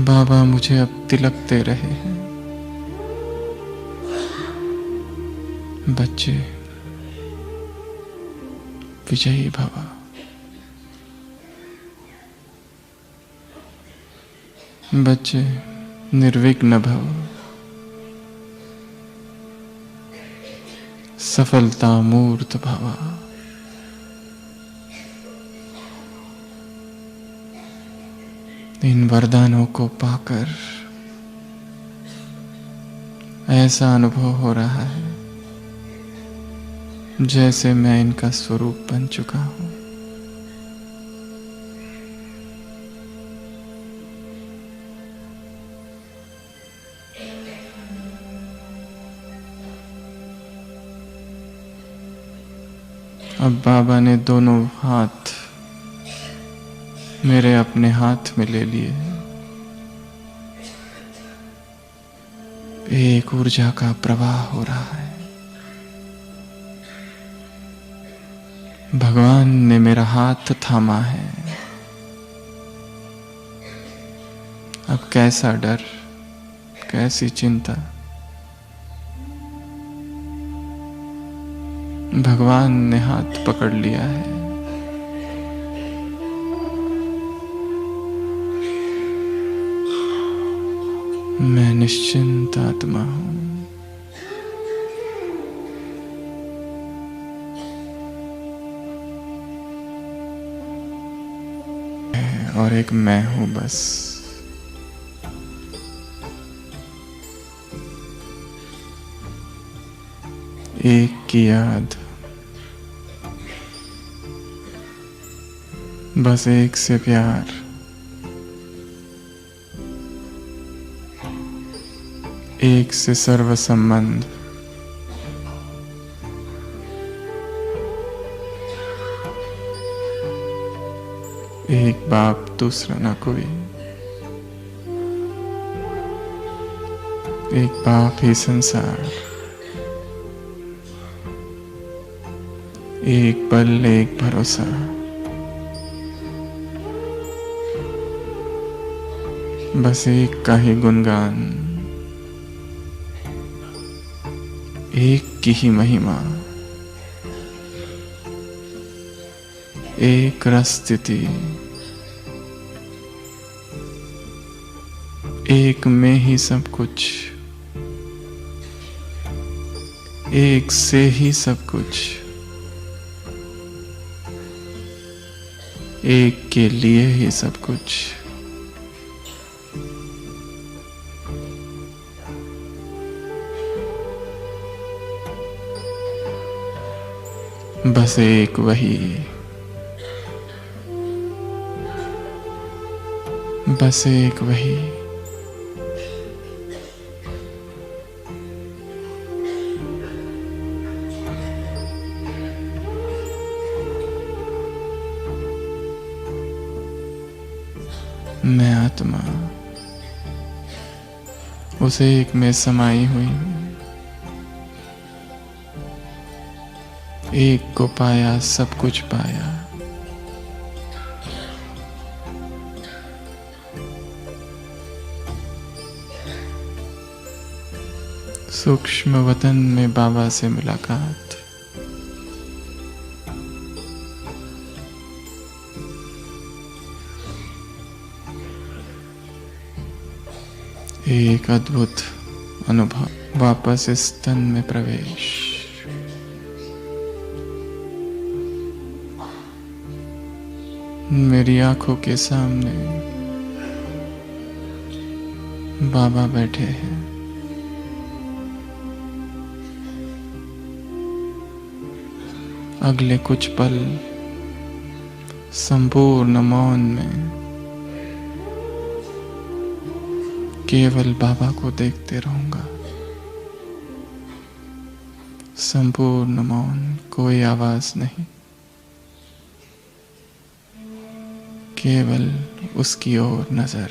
बाबा मुझे अब तिलक दे रहे हैं। बच्चे विजयी भव। बच्चे निर्विघ्न भव। सफलता मूर्त भव। इन वरदानों को पाकर ऐसा अनुभव हो रहा है जैसे मैं इनका स्वरूप बन चुका हूं। अब बाबा ने दोनों हाथ मेरे अपने हाथ में ले लिए। एक ऊर्जा का प्रवाह हो रहा है। भगवान ने मेरा हाथ थामा है। अब कैसा डर, कैसी चिंता। भगवान ने हाथ पकड़ लिया है। मैं निश्चिंत आत्मा हूं। और एक मैं हूं बस। एक की याद, बस एक से प्यार। एक से सर्व संबंध। एक बाप दूसरा ना कोई। एक बाप ही संसार। एक बल एक भरोसा। बस एक का ही गुणगान। एक की ही महिमा। एक रस स्थिति। एक में ही सब कुछ। एक से ही सब कुछ। एक के लिए ही सब कुछ। बस एक वही। बस एक वही। मैं आत्मा उसे एक में समाई हुई हूँ। एक को पाया सब कुछ पाया। सूक्ष्म वतन में बाबा से मुलाकात। एक अद्भुत अनुभव, वापस इस तन में प्रवेश। मेरी आंखों के सामने बाबा बैठे हैं। अगले कुछ पल संपूर्ण मौन में केवल बाबा को देखते रहूंगा। संपूर्ण मौन, कोई आवाज नहीं, केवल उसकी ओर नजर।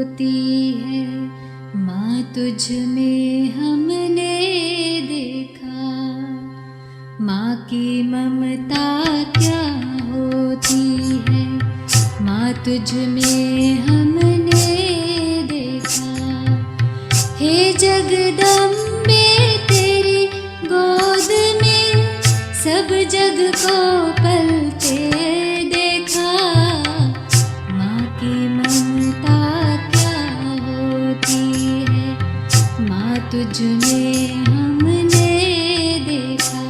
होती है, माँ तुझ में हमने देखा, माँ की ममता क्या होती है, माँ तुझ में हमने देखा। हे जगदम्बे तेरी गोद में सब जग को पलते देखा, माँ की ममता क्या होती है, माँ तुझ में हमने देखा।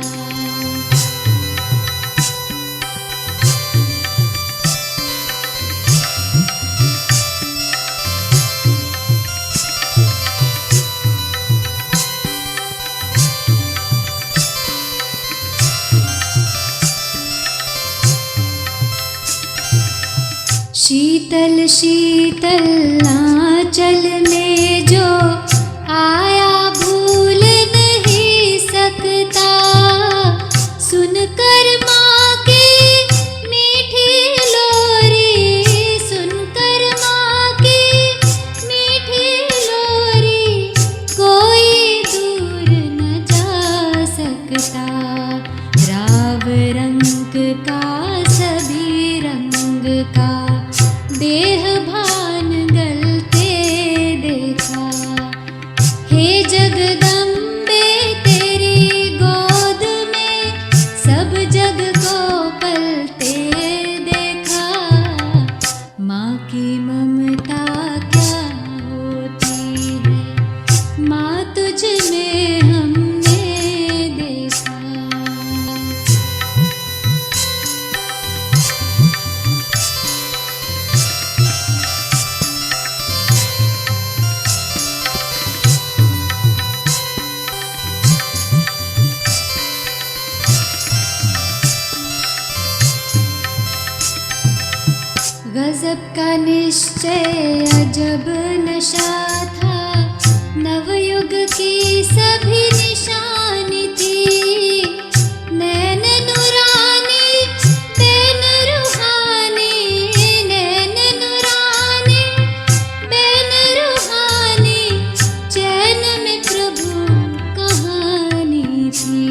शीतल शीतल आंचल में जो आया भूल नहीं सकता, सुनकर माँ की मीठी लोरी, सुनकर माँ की मीठी लोरी, कोई दूर न जा सकता। राव रंग का सभी रंग का देह भान गलते देखा। हे जगदम्बे तेरी गोद में सब जग को पलते देखा, माँ की ममता क्या होती है, माँ तुझ में हमने देखा। गजब का निश्चय अजब नशा था, नवयुग की सभी निशानी थी। नैन नुरानी बैन रूहानी, नैन नुरानी बैन रूहानी, चैन में प्रभु कहानी थी।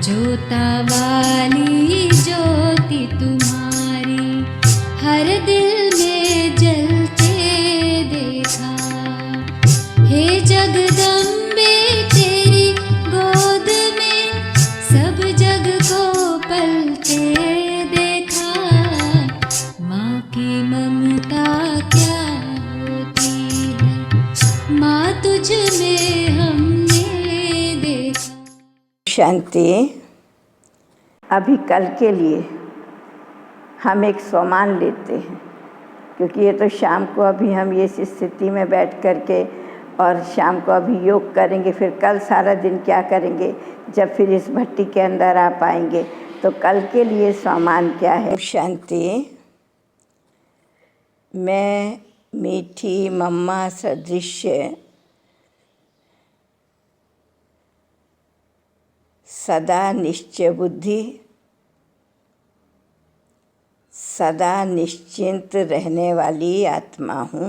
जोता वाली ज्योति तुम्हारी हर दिल में जलते देखा। हे जगदम्बे तेरी गोद में सब जग को पलते देखा, माँ की ममता क्या होती है, माँ तुझ में हमने देखा। शांति। अभी कल के लिए हम एक सोमान लेते हैं, क्योंकि ये तो शाम को अभी हम ये स्थिति में बैठ कर के और शाम को अभी योग करेंगे, फिर कल सारा दिन क्या करेंगे जब फिर इस भट्टी के अंदर आ पाएंगे। तो कल के लिए सोमान क्या है। शांति। मैं मीठी मम्मा सदृश्य सदा निश्चय बुद्धि, सदा निश्चिंत रहने वाली आत्मा हूँ।